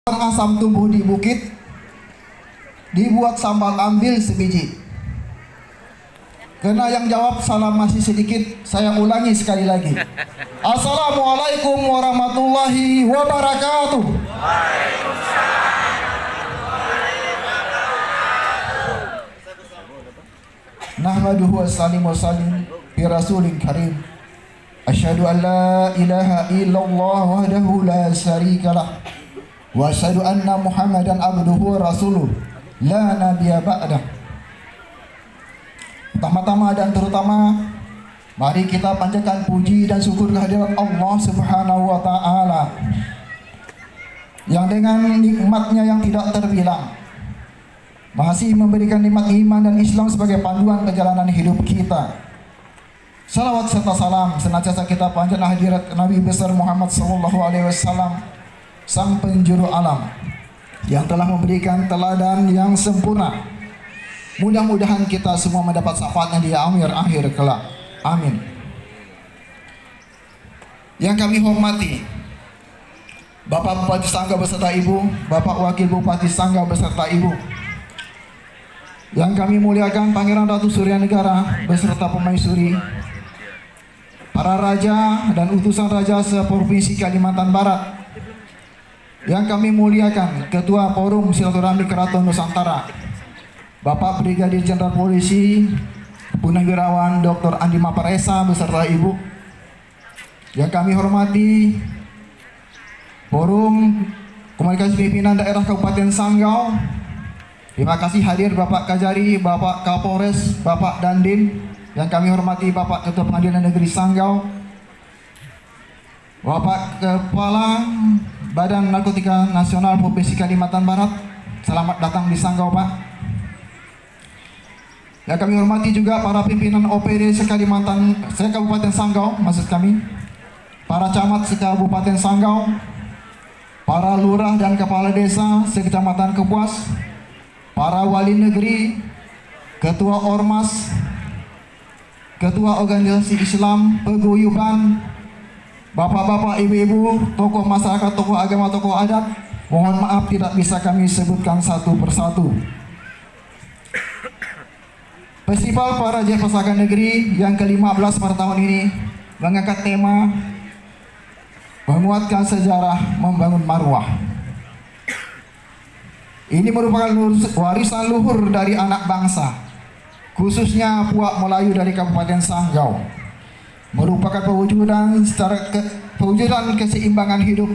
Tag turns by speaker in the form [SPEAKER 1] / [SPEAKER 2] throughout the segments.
[SPEAKER 1] Asam tumbuh di bukit, dibuat sambal ambil sebiji. Karena yang jawab salah masih sedikit, saya ulangi sekali lagi. Assalamualaikum warahmatullahi wabarakatuh. Nahmaduhu wa sallim wa sallim bi rasulin karim. Asyhadu an la ilaha illallah wahdahu la syarikalah. Wa asyhadu anna Muhammadan abduhu wa rasuluh la nabiyya ba'dah. Pertama-tama dan terutama, mari kita panjatkan puji dan syukur kehadirat Allah Subhanahu wa taala yang dengan nikmatnya yang tidak terbilang masih memberikan nikmat iman dan Islam sebagai panduan perjalanan hidup kita. Salawat serta salam senantiasa kita panjatkan hadirat Nabi besar Muhammad sallallahu alaihi wasallam, sang penjuru alam yang telah memberikan teladan yang sempurna. Mudah-mudahan kita semua mendapat syafaatnya di akhir kelak. Amin. Yang kami hormati Bapak Bupati Sanggau beserta Ibu, Bapak Wakil Bupati Sanggau beserta Ibu. Yang kami muliakan Pangeran Ratu Surya Negara beserta permaisuri, para raja dan utusan raja se-Provinsi Kalimantan Barat. Yang kami muliakan Ketua Forum Silaturahmi Keraton Nusantara, Bapak Brigadir Jenderal Polisi Purnawirawan Dr. Andi Maparesa beserta Ibu. Yang kami hormati Forum Komunikasi Pimpinan Daerah Kabupaten Sanggau. Terima kasih hadir Bapak Kajari, Bapak Kapolres, Bapak Dandim. Yang kami hormati Bapak Ketua Pengadilan Negeri Sanggau, Bapak Kepala Badan Narkotika Nasional Provinsi Kalimantan Barat. Selamat datang di Sanggau, Pak. Yang kami hormati juga para pimpinan OPD se-Kabupaten Sanggau, maksud kami, para camat se-Kabupaten Sanggau, para lurah dan kepala desa se-Kecamatan Kepuas, para wali negeri, ketua ormas, ketua organisasi Islam, peguyuban, bapak-bapak, ibu-ibu, tokoh masyarakat, tokoh agama, tokoh adat. Mohon maaf tidak bisa kami sebutkan satu persatu. Festival Para Pusaka Negeri yang ke-15 pada tahun ini mengangkat tema menguatkan sejarah membangun marwah. Ini merupakan warisan luhur dari anak bangsa, khususnya Puak Melayu dari Kabupaten Sanggau. Merupakan pewujudan keseimbangan hidup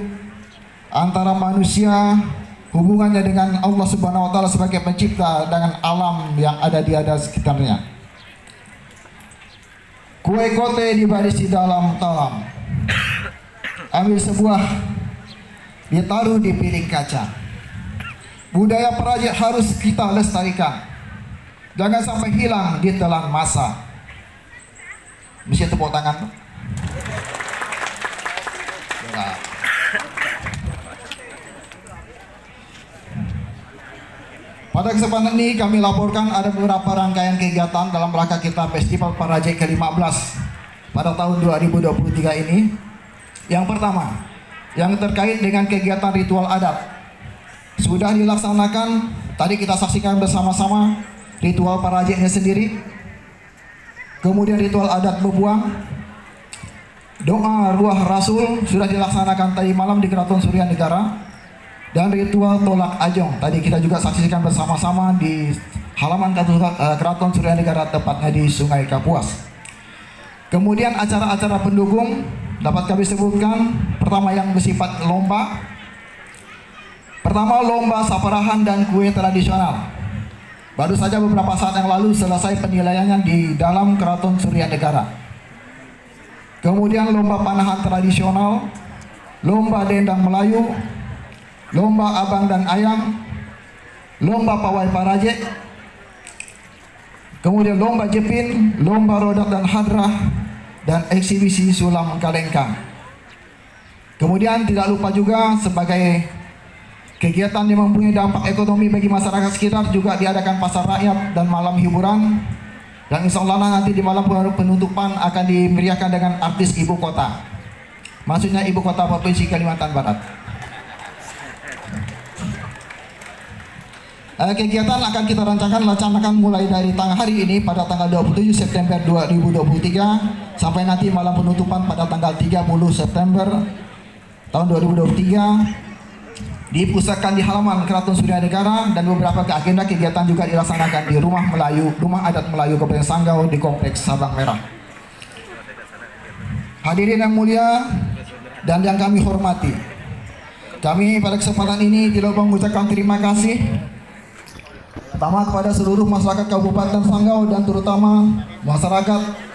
[SPEAKER 1] antara manusia, hubungannya dengan Allah Subhanahu wa taala sebagai pencipta dengan alam yang ada di sekitarnya. Kue kote dibaris di dalam talam. Ambil sebuah, ditaruh di piring kaca. Budaya perajin harus kita lestarikan. Jangan sampai hilang di telan masa. Bisa tepuk tangan. Nah. Pada kesempatan ini kami laporkan ada beberapa rangkaian kegiatan dalam rangka kita Festival Paraje ke-15 pada tahun 2023 ini. Yang pertama, yang terkait dengan kegiatan ritual adat sudah dilaksanakan. Tadi kita saksikan bersama-sama ritual Parajenya sendiri. Kemudian ritual adat bebuang, doa ruah rasul sudah dilaksanakan tadi malam di Keraton Surya Negara. Dan ritual tolak ajong tadi kita juga saksikan bersama-sama di halaman Keraton Surya Negara, tepatnya di Sungai Kapuas. Kemudian acara-acara pendukung dapat kami sebutkan. Pertama yang bersifat lomba. Pertama, lomba saperahan dan kue tradisional. Baru saja beberapa saat yang lalu selesai penilaiannya di dalam Keraton Surya Negara. Kemudian lomba panahan tradisional, lomba dendang Melayu, lomba abang dan ayam, lomba pawai paraje, kemudian lomba jepin, lomba rodak dan hadrah, dan eksibisi sulam kalengkang. Kemudian tidak lupa juga sebagai kegiatan yang mempunyai dampak ekonomi bagi masyarakat sekitar juga diadakan pasar rakyat dan malam hiburan. Dan insya Allah nanti di malam penutupan akan dimeriahkan dengan artis ibu kota. Maksudnya ibu kota Provinsi Kalimantan Barat. Kegiatan akan kita laksanakan mulai dari hari ini pada tanggal 27 September 2023 sampai nanti malam penutupan pada tanggal 30 September tahun 2023, dipusatkan di halaman Keraton Suryadegara, dan beberapa agenda kegiatan juga dilaksanakan di Rumah Adat Melayu Kabupaten Sanggau di Kompleks Sabang Merah. Hadirin yang mulia dan yang kami hormati, kami pada kesempatan ini tidak mengucapkan terima kasih pertama kepada seluruh masyarakat Kabupaten Sanggau dan terutama masyarakat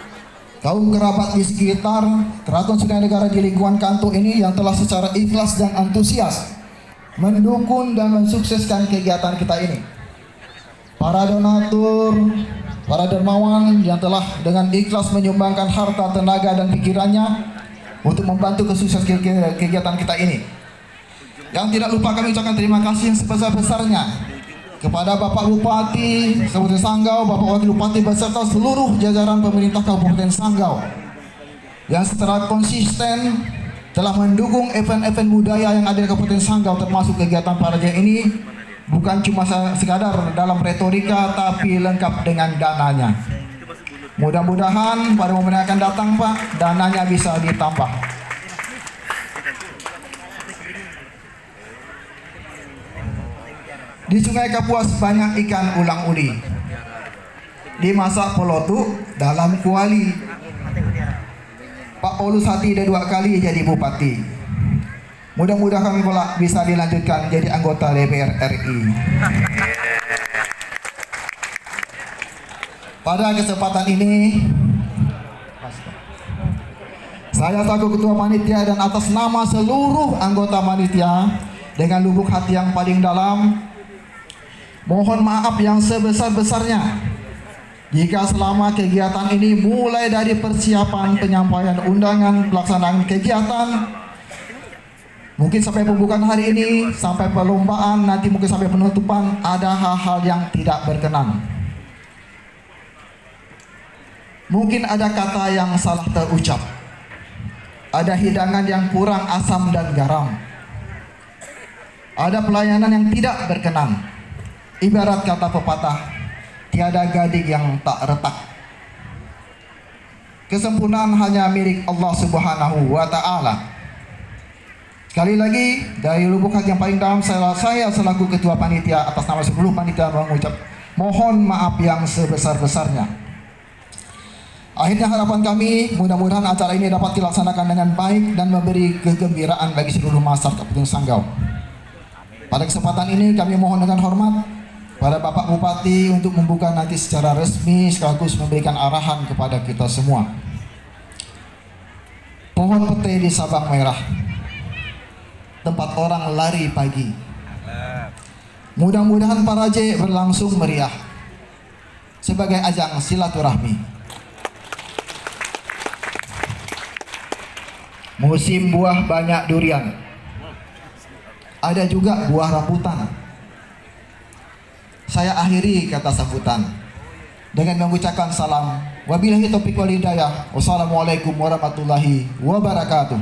[SPEAKER 1] kaum kerabat di sekitar Keraton Suryadegara di lingkungan kantor ini yang telah secara ikhlas dan antusias mendukung dan mensukseskan kegiatan kita ini. Para donatur, para dermawan yang telah dengan ikhlas menyumbangkan harta, tenaga, dan pikirannya untuk membantu kesuksesan kegiatan kita ini. Yang tidak lupa kami ucapkan terima kasih yang sebesar-besarnya kepada Bapak Bupati Kabupaten Sanggau, Bapak Wakil Bupati beserta seluruh jajaran pemerintah Kabupaten Sanggau yang secara konsisten telah mendukung event-event budaya yang ada di Kabupaten Sanggau, termasuk kegiatan Paraje ini bukan cuma sekadar dalam retorika tapi lengkap dengan dananya. Mudah-mudahan pada momen yang akan datang Pak, dananya bisa ditambah. Di Sungai Kapuas banyak ikan ulang-uli, dimasak polotu dalam kuali. Pak Paulus Hati udah 2 kali jadi bupati. Mudah-mudahan pula bisa dilanjutkan jadi anggota DPR RI. Pada kesempatan ini, saya selaku Ketua Panitia dan atas nama seluruh anggota panitia dengan lubuk hati yang paling dalam mohon maaf yang sebesar-besarnya jika selama kegiatan ini mulai dari persiapan penyampaian undangan, pelaksanaan kegiatan, mungkin sampai pembukaan hari ini, sampai perlombaan, nanti mungkin sampai penutupan, ada hal-hal yang tidak berkenan. Mungkin ada kata yang salah terucap, ada hidangan yang kurang asam dan garam, ada pelayanan yang tidak berkenan. Ibarat kata pepatah, tiada gading yang tak retak. Kesempurnaan hanya milik Allah Subhanahu wa Ta'ala. Sekali lagi, dari lubuk hati yang paling dalam, saya selaku Ketua Panitia atas nama seluruh panitia mengucap mohon maaf yang sebesar-besarnya. Akhirnya harapan kami, mudah-mudahan acara ini dapat dilaksanakan dengan baik dan memberi kegembiraan bagi seluruh masyarakat Kabupaten Sanggau. Pada kesempatan ini kami mohon dengan hormat pada Bapak Bupati untuk membuka nanti secara resmi sekaligus memberikan arahan kepada kita semua. Pohon pete di Sabang Merah, tempat orang lari pagi. Mudah-mudahan Paraje berlangsung meriah sebagai ajang silaturahmi. Musim buah banyak durian, ada juga buah rambutan. Saya akhiri kata sambutan dengan mengucapkan salam. Wabillahi taufiq wal hidayah. Wassalamualaikum warahmatullahi wabarakatuh.